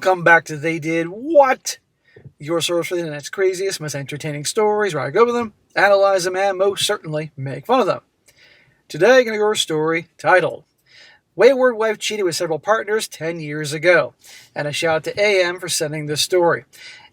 Welcome back to They Did What? Your source for the internet's craziest, most entertaining stories, where I go over them, analyze them, and most certainly make fun of them. Today, I'm going to go over a story titled, Wayward Wife Cheated with Several Partners 10 Years Ago. And a shout out to AM for sending this story.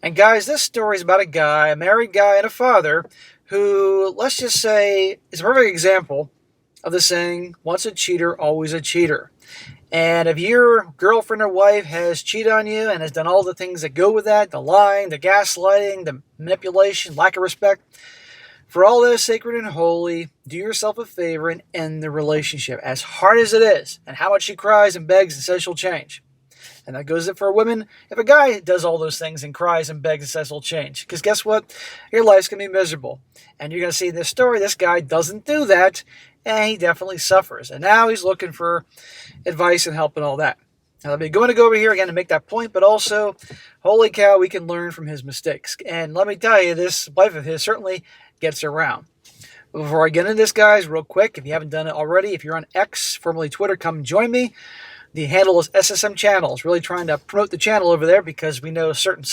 And guys, this story is about a guy, a married guy and a father, who, let's just say, is a perfect example of the saying, once a cheater, always a cheater. And if your girlfriend or wife has cheated on you and has done all the things that go with that, the lying, the gaslighting, the manipulation, lack of respect, for all that is sacred and holy, do yourself a favor and end the relationship, as hard as it is, and how much she cries and begs and says she'll change. And that goes for women. If a guy does all those things and cries and begs and says he'll change, because guess what? Your life's going to be miserable. And you're going to see in this story, this guy doesn't do that, and he definitely suffers. And now he's looking for advice and help and all that. Now, I'm going to go over here again to make that point, but also, holy cow, we can learn from his mistakes. And let me tell you, this wife of his certainly gets around. But before I get into this, guys, real quick, if you haven't done it already, if you're on X, formerly Twitter, come join me. The handle is SSM Channels. Really trying to promote the channel over there because we know a certain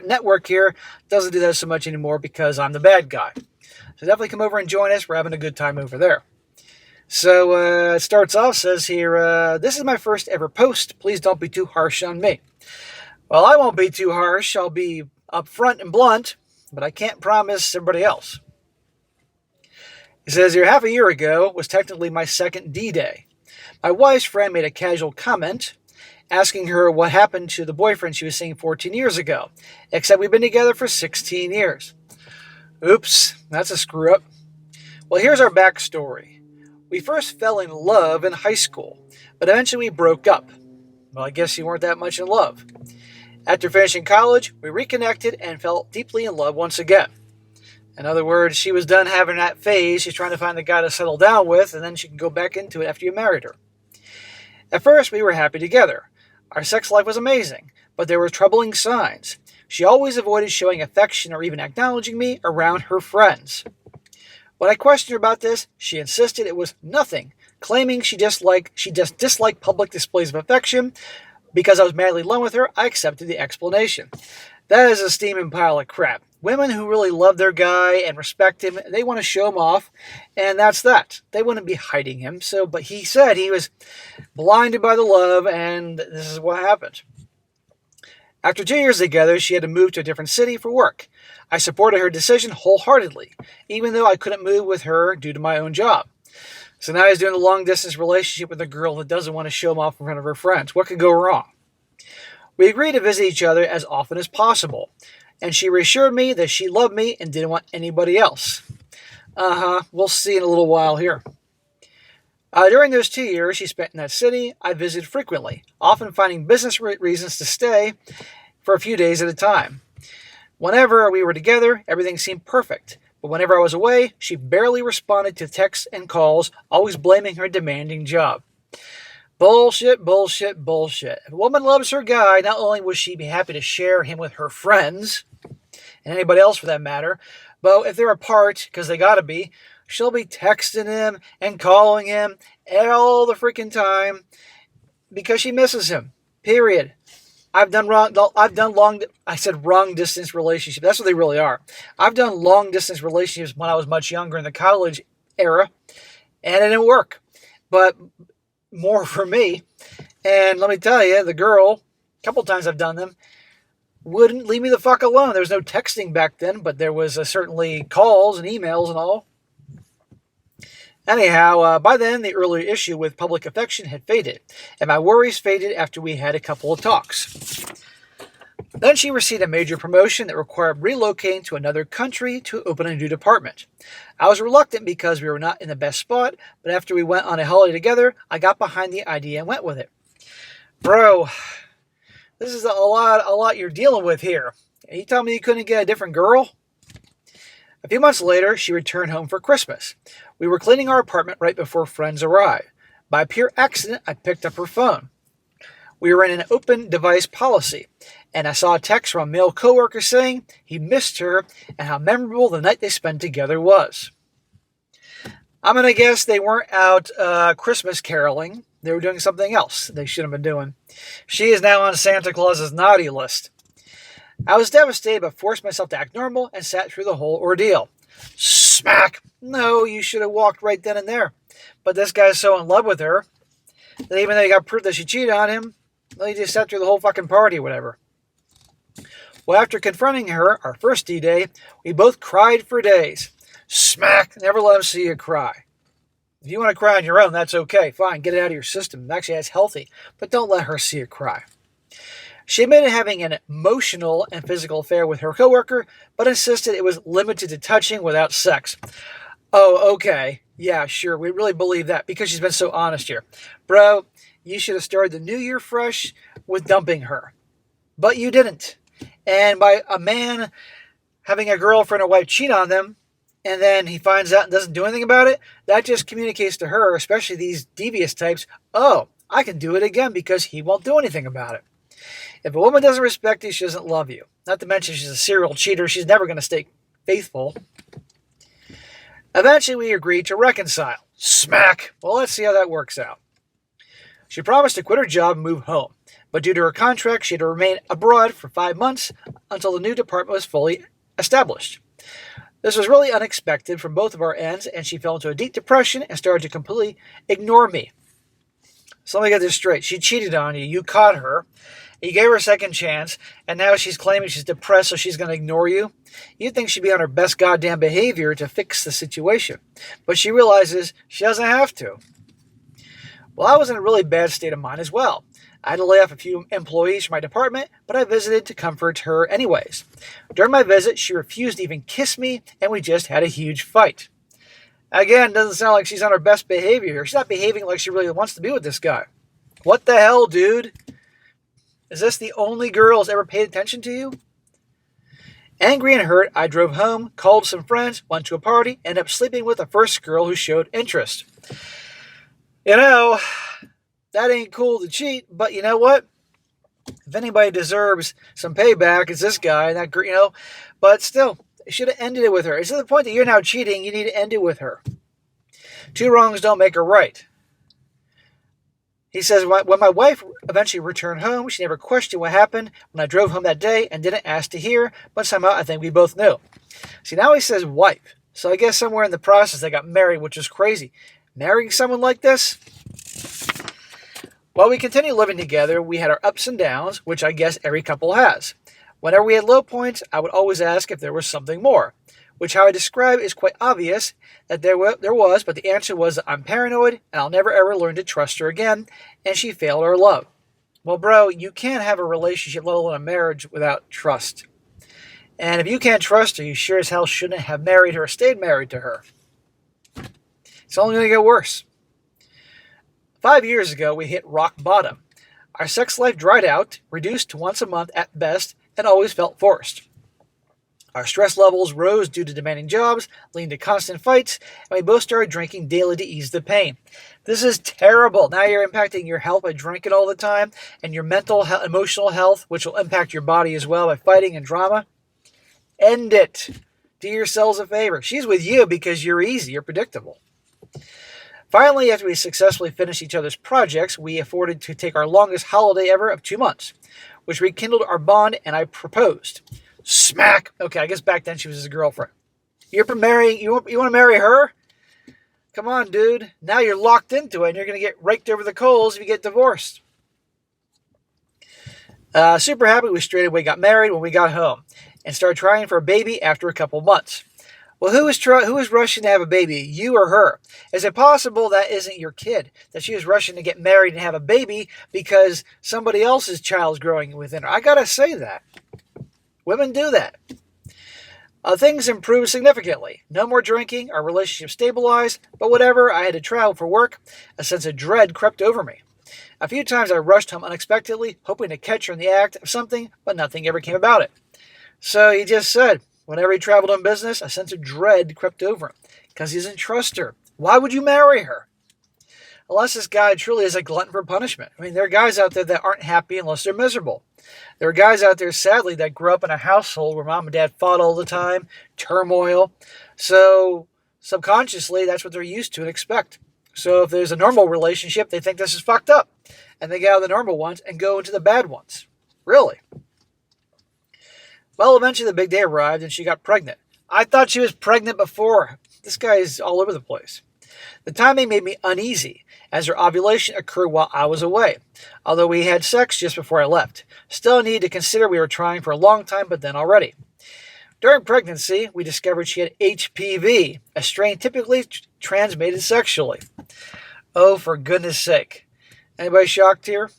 network here doesn't do that so much anymore because I'm the bad guy. So definitely come over and join us. We're having a good time over there. So it starts off, says here, this is my first ever post. Please don't be too harsh on me. Well, I won't be too harsh. I'll be upfront and blunt, but I can't promise everybody else. It says here, half a year ago was technically my second D-Day. My wife's friend made a casual comment asking her what happened to the boyfriend she was seeing 14 years ago, except we've been together for 16 years. Oops, that's a screw up. Well, here's our backstory. We first fell in love in high school, but eventually we broke up. Well, I guess you weren't that much in love. After finishing college, we reconnected and fell deeply in love once again. In other words, she was done having that phase. She's trying to find the guy to settle down with, and then she can go back into it after you married her. At first, we were happy together. Our sex life was amazing, but there were troubling signs. She always avoided showing affection or even acknowledging me around her friends. When I questioned her about this, she insisted it was nothing, claiming she just disliked public displays of affection. Because I was madly in love with her, I accepted the explanation. That is a steaming pile of crap. Women who really love their guy and respect him, they want to show him off, and that's that. They wouldn't be hiding him. But he said he was blinded by the love, and this is what happened. After 2 years together, she had to move to a different city for work. I supported her decision wholeheartedly, even though I couldn't move with her due to my own job. So now he's doing a long-distance relationship with a girl that doesn't want to show him off in front of her friends. What could go wrong? We agreed to visit each other as often as possible, and she reassured me that she loved me and didn't want anybody else. We'll see in a little while here. During those 2 years she spent in that city, I visited frequently, often finding business reasons to stay for a few days at a time. Whenever we were together, everything seemed perfect. But whenever I was away, she barely responded to texts and calls, always blaming her demanding job. Bullshit, bullshit, bullshit. If a woman loves her guy, not only would she be happy to share him with her friends, and anybody else for that matter, but if they're apart, because they gotta be, she'll be texting him and calling him all the freaking time because she misses him. Period. I've done long distance relationships. That's what they really are. I've done long distance relationships when I was much younger in the college era, and it didn't work. But more for me. And let me tell you, the girl, a couple times I've done them, wouldn't leave me the fuck alone. There was no texting back then, but there was certainly calls and emails and all. Anyhow, by then, the earlier issue with public affection had faded, and my worries faded after we had a couple of talks. Then she received a major promotion that required relocating to another country to open a new department. I was reluctant because we were not in the best spot, but after we went on a holiday together, I got behind the idea and went with it. Bro, this is a lot you're dealing with here. You tell me you couldn't get a different girl? A few months later, she returned home for Christmas. We were cleaning our apartment right before friends arrived. By pure accident, I picked up her phone. We were in an open device policy, and I saw a text from a male coworker saying he missed her and how memorable the night they spent together was. I'm going to guess they weren't out Christmas caroling. They were doing something else they shouldn't have been doing. She is now on Santa Claus's naughty list. I was devastated, but forced myself to act normal and sat through the whole ordeal. Smack! No, you should have walked right then and there. But this guy's so in love with her that even though he got proof that she cheated on him, well, he just sat through the whole fucking party or whatever. Well, after confronting her, our first D-Day, we both cried for days. Smack! Never let him see you cry. If you want to cry on your own, that's okay. Fine, get it out of your system. Actually, that's healthy. But don't let her see you cry. She admitted having an emotional and physical affair with her coworker, but insisted it was limited to touching without sex. Oh, okay. Yeah, sure. We really believe that because she's been so honest here. Bro, you should have started the new year fresh with dumping her. But you didn't. And by a man having a girlfriend or wife cheat on them, and then he finds out and doesn't do anything about it, that just communicates to her, especially these devious types, oh, I can do it again because he won't do anything about it. If a woman doesn't respect you, she doesn't love you. Not to mention she's a serial cheater. She's never going to stay faithful. Eventually, we agreed to reconcile. Smack! Well, let's see how that works out. She promised to quit her job and move home. But due to her contract, she had to remain abroad for 5 months until the new department was fully established. This was really unexpected from both of our ends, and she fell into a deep depression and started to completely ignore me. So let me get this straight. She cheated on you. You caught her. You gave her a second chance, and now she's claiming she's depressed, so she's going to ignore you. You'd think she'd be on her best goddamn behavior to fix the situation. But she realizes she doesn't have to. Well, I was in a really bad state of mind as well. I had to lay off a few employees from my department, but I visited to comfort her anyways. During my visit, she refused to even kiss me, and we just had a huge fight. Again, doesn't sound like she's on her best behavior here. She's not behaving like she really wants to be with this guy. What the hell, dude? Is this the only girl who's ever paid attention to you? Angry and hurt, I drove home, called some friends, went to a party, ended up sleeping with the first girl who showed interest. You know, that ain't cool to cheat, but you know what? If anybody deserves some payback, it's this guy, that girl, you know. But still, you should have ended it with her. It's to the point that you're now cheating, you need to end it with her. 2 wrongs don't make a right. He says, when my wife eventually returned home, she never questioned what happened when I drove home that day and didn't ask to hear, but somehow I think we both knew. See, now he says wife. So I guess somewhere in the process they got married, which is crazy. Marrying someone like this? While we continued living together, we had our ups and downs, which I guess every couple has. Whenever we had low points, I would always ask if there was something more, which how I describe is quite obvious that there was, but the answer was I'm paranoid and I'll never ever learn to trust her again, and she failed our love. Well, bro, you can't have a relationship, let alone a marriage, without trust. And if you can't trust her, you sure as hell shouldn't have married her or stayed married to her. It's only going to get worse. 5 years ago, we hit rock bottom. Our sex life dried out, reduced to once a month at best, and always felt forced. Our stress levels rose due to demanding jobs, leading to constant fights, and we both started drinking daily to ease the pain. This is terrible. Now you're impacting your health by drinking all the time, and your mental, emotional health, which will impact your body as well by fighting and drama. End it. Do yourselves a favor. She's with you because you're easy, you're predictable. Finally, after we successfully finished each other's projects, we afforded to take our longest holiday ever of 2 months, which rekindled our bond, and I proposed. Smack! Okay, I guess back then she was his girlfriend. You want to marry her? Come on, dude. Now you're locked into it, and you're going to get raked over the coals if you get divorced. Super happy we straight away got married when we got home, and started trying for a baby after a couple months. Well, who is rushing to have a baby, you or her? Is it possible that isn't your kid, that she was rushing to get married and have a baby because somebody else's child's growing within her? I gotta say that. Women do that. Things improved significantly. No more drinking, our relationship stabilized, but whatever, I had to travel for work. A sense of dread crept over me. A few times I rushed home unexpectedly, hoping to catch her in the act of something, but nothing ever came about it. So he just said, whenever he traveled on business, a sense of dread crept over him, because he doesn't trust her. Why would you marry her? Unless this guy truly is a glutton for punishment. I mean, there are guys out there that aren't happy unless they're miserable. There are guys out there, sadly, that grew up in a household where mom and dad fought all the time, turmoil. So subconsciously, that's what they're used to and expect. So if there's a normal relationship, they think this is fucked up. And they get out of the normal ones and go into the bad ones. Really? Well, eventually the big day arrived and she got pregnant. I thought she was pregnant before. This guy is all over the place. The timing made me uneasy, as her ovulation occurred while I was away, although we had sex just before I left. Still, I needed to consider we were trying for a long time, but then already. During pregnancy, we discovered she had HPV, a strain typically transmitted sexually. Oh, for goodness sake. Anybody shocked here?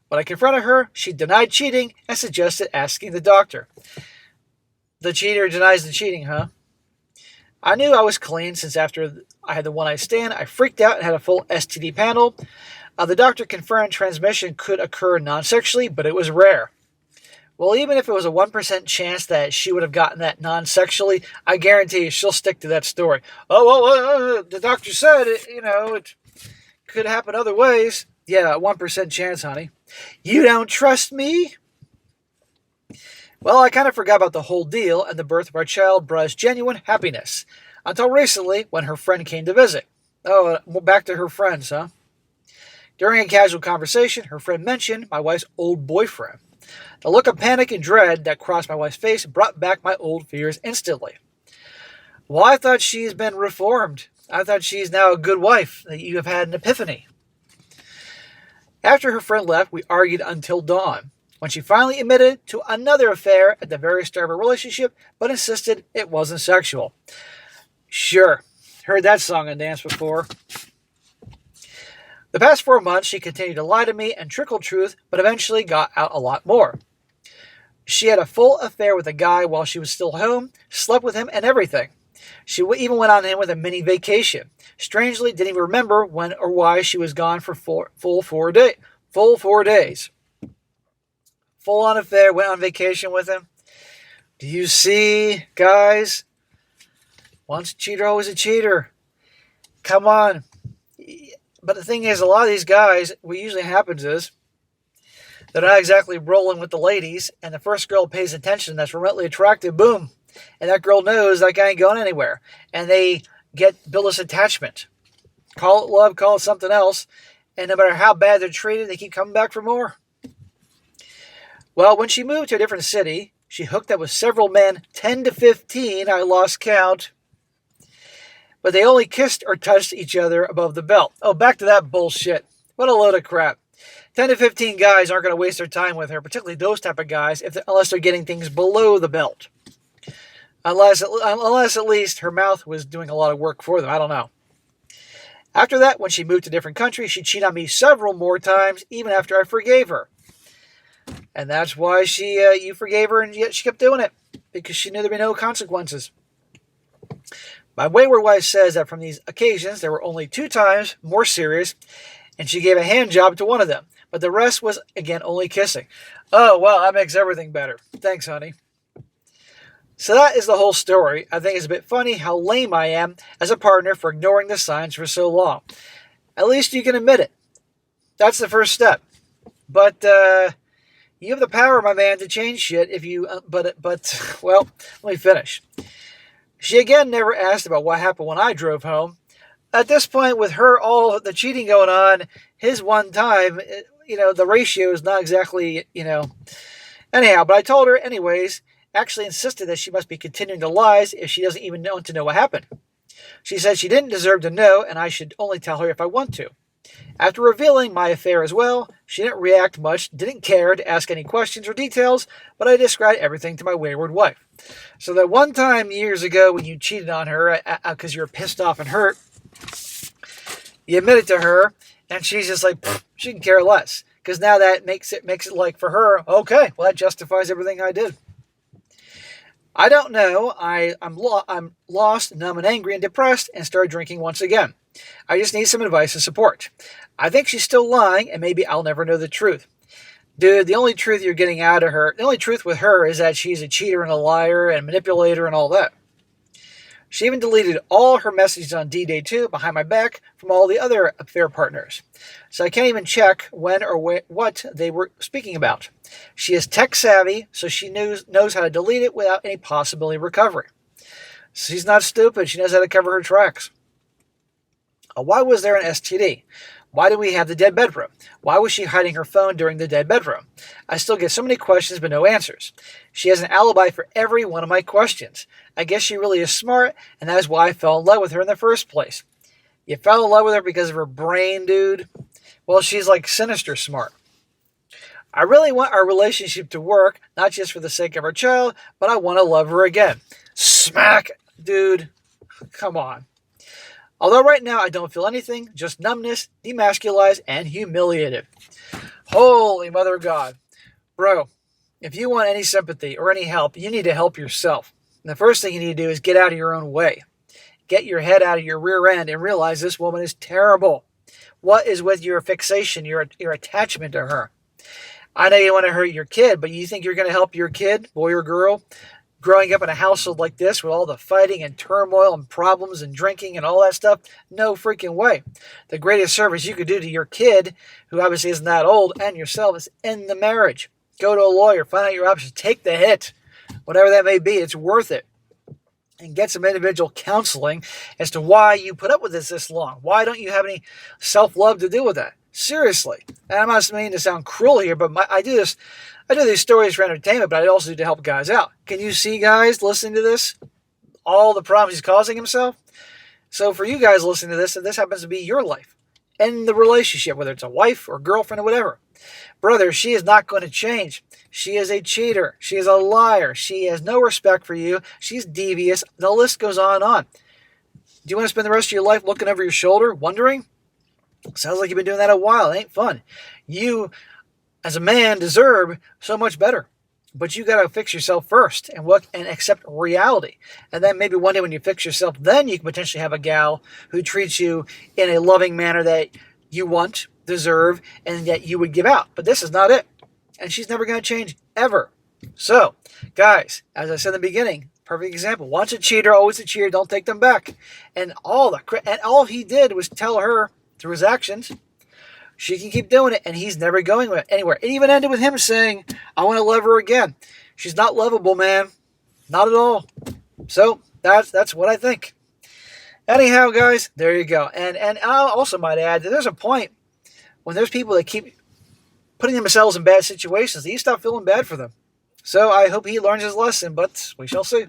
When I confronted her, she denied cheating and suggested asking the doctor. The cheater denies the cheating, huh? I knew I was clean since after I had the one-night stand, I freaked out and had a full STD panel. The doctor confirmed transmission could occur non-sexually, but it was rare. Well, even if it was a 1% chance that she would have gotten that non-sexually, I guarantee you she'll stick to that story. Oh, well, the doctor said, it could happen other ways. Yeah, 1% chance, honey. You don't trust me? Well, I kind of forgot about the whole deal, and the birth of our child brought us genuine happiness. Until recently, when her friend came to visit. Oh, back to her friends, huh? During a casual conversation, her friend mentioned my wife's old boyfriend. The look of panic and dread that crossed my wife's face brought back my old fears instantly. Well, I thought she's been reformed. I thought she's now a good wife, that you have had an epiphany. After her friend left, we argued until dawn, when she finally admitted to another affair at the very start of her relationship, but insisted it wasn't sexual. Sure, heard that song and dance before. The past 4 months, she continued to lie to me and trickle truth, but eventually got out a lot more. She had a full affair with a guy while she was still home, slept with him and everything. She even went on him with a mini vacation. Strangely, didn't even remember when or why she was gone for full 4 days. Full 4 days. Full on affair, went on vacation with him. Do you see, guys? Once a cheater, always a cheater. Come on. But the thing is, a lot of these guys, what usually happens is, they're not exactly rolling with the ladies, and the first girl pays attention that's remotely attractive, boom. And that girl knows that guy ain't going anywhere. And they build this attachment. Call it love, call it something else. And no matter how bad they're treated, they keep coming back for more. Well, when she moved to a different city, she hooked up with several men, 10 to 15, I lost count. But they only kissed or touched each other above the belt. Oh, back to that bullshit. What a load of crap. 10 to 15 guys aren't going to waste their time with her, particularly those type of guys, unless they're getting things below the belt. Unless at least her mouth was doing a lot of work for them. I don't know. After that, when she moved to a different country, she cheated on me several more times, even after I forgave her. And that's why you forgave her, and yet she kept doing it, because she knew there'd be no consequences. My wayward wife says that from these occasions, there were only 2 times more serious, and she gave a hand job to one of them. But the rest was, again, only kissing. Oh, well, that makes everything better. Thanks, honey. So that is the whole story. I think it's a bit funny how lame I am as a partner for ignoring the signs for so long. At least you can admit it. That's the first step. But you have the power, my man, to change shit if you... well, let me finish. She again never asked about what happened when I drove home. At this point, with her, all the cheating going on, his one time, the ratio is not exactly, Anyhow, but I told her anyways, actually insisted that she must be continuing the lies if she doesn't even want to know what happened. She said she didn't deserve to know, and I should only tell her if I want to. After revealing my affair as well, she didn't react much, didn't care to ask any questions or details, but I described everything to my wayward wife. So that one time years ago when you cheated on her because you were pissed off and hurt, you admit it to her, and she's just like, she can care less. Because now that makes it like for her, okay, well that justifies everything I did. I don't know. I'm lost, numb, and angry and depressed, and started drinking once again. I just need some advice and support. I think she's still lying, and maybe I'll never know the truth. Dude, the only truth you're getting out of her, the only truth with her is that she's a cheater and a liar and manipulator and all that. She even deleted all her messages on D-Day 2 behind my back from all the other affair partners. So I can't even check when or what they were speaking about. She is tech savvy, so she knows how to delete it without any possibility of recovery. She's not stupid. She knows how to cover her tracks. Why was there an STD? Why do we have the dead bedroom? Why was she hiding her phone during the dead bedroom? I still get so many questions but no answers. She has an alibi for every one of my questions. I guess she really is smart, and that is why I fell in love with her in the first place. You fell in love with her because of her brain, dude? Well, she's like sinister smart. I really want our relationship to work, not just for the sake of our child, but I want to love her again. Smack! Dude, come on. Although right now I don't feel anything, just numbness, demasculized, and humiliated. Holy Mother of God. Bro, if you want any sympathy or any help, you need to help yourself. And the first thing you need to do is get out of your own way. Get your head out of your rear end and realize this woman is terrible. What is with your fixation, your attachment to her? I know you want to hurt your kid, but you think you're going to help your kid, boy or girl, growing up in a household like this with all the fighting and turmoil and problems and drinking and all that stuff? No freaking way. The greatest service you could do to your kid, who obviously isn't that old, and yourself, is end the marriage. Go to a lawyer, find out your options, take the hit. Whatever that may be, it's worth it. And get some individual counseling as to why you put up with this long. Why don't you have any self-love to do with that? Seriously. And I'm not meaning to sound cruel here, but I do these stories for entertainment, but I also do to help guys out. Can you see, guys, listening to this, all the problems he's causing himself? So for you guys listening to this, if this happens to be your life, and the relationship, whether it's a wife or girlfriend or whatever, brother, she is not going to change. She is a cheater. She is a liar. She has no respect for you. She's devious. The list goes on and on. Do you want to spend the rest of your life looking over your shoulder, wondering? Sounds like you've been doing that a while. It ain't fun. You, as a man, deserve so much better. But you got to fix yourself first and look and accept reality. And then maybe one day when you fix yourself, then you can potentially have a gal who treats you in a loving manner that you want, deserve, and that you would give out. But this is not it. And she's never going to change, ever. So, guys, as I said in the beginning, perfect example. Once a cheater, always a cheater. Don't take them back. And all he did was tell her through his actions, she can keep doing it, and he's never going anywhere. It even ended with him saying, I want to love her again. She's not lovable, man. Not at all. So, that's what I think. Anyhow, guys, there you go. And I also might add that there's a point when there's people that keep putting themselves in bad situations, you stop feeling bad for them. So I hope he learns his lesson, but we shall see.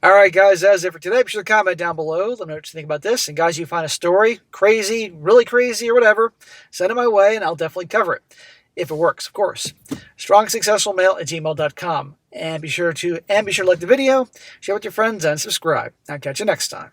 All right, guys, that's it for today. Be sure to comment down below. Let me know what you think about this. And guys, you find a story, crazy, really crazy, or whatever, send it my way, and I'll definitely cover it. If it works, of course. strongsuccessfulmale@gmail.com. And be sure to like the video, share with your friends, and subscribe. I'll catch you next time.